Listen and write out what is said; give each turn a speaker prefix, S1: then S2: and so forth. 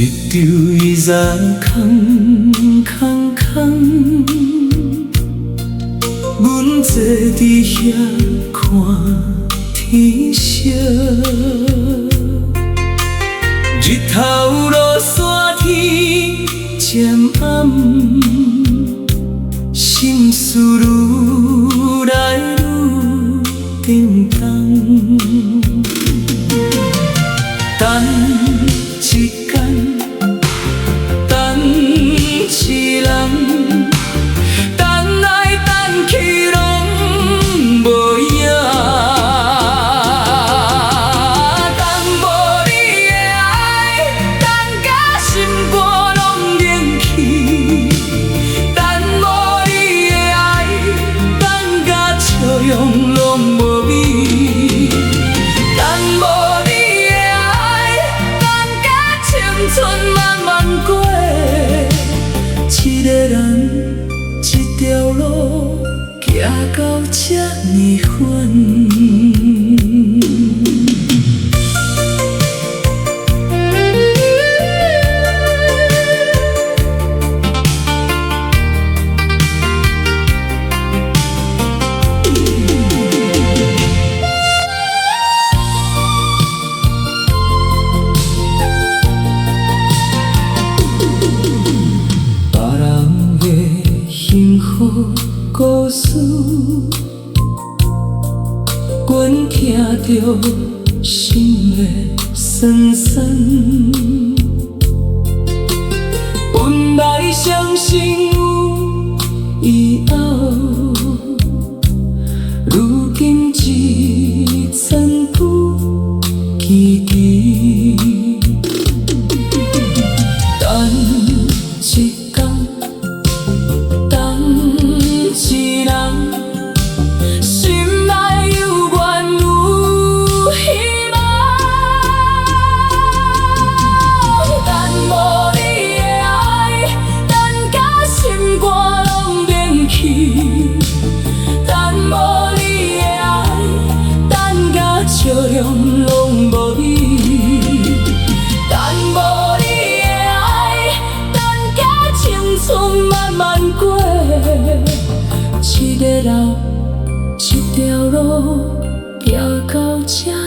S1: 一场伊在空空空，阮坐伫遐看天色，日头落山天渐暗，心事愈来愈沉重。等一天，等一人，等来等去拢无影，等无你的爱，等甲心肝拢冷去，等无你的爱，等甲笑容拢无味，等无。春慢慢过，一个人一条路，行到这呢远。幸福故事，阮听着心会酸酸。本来相信有以后，如今一尘不记记。等一笑容拢无味，等无你的爱，等甲青春慢慢过，一个人一条路，行到这。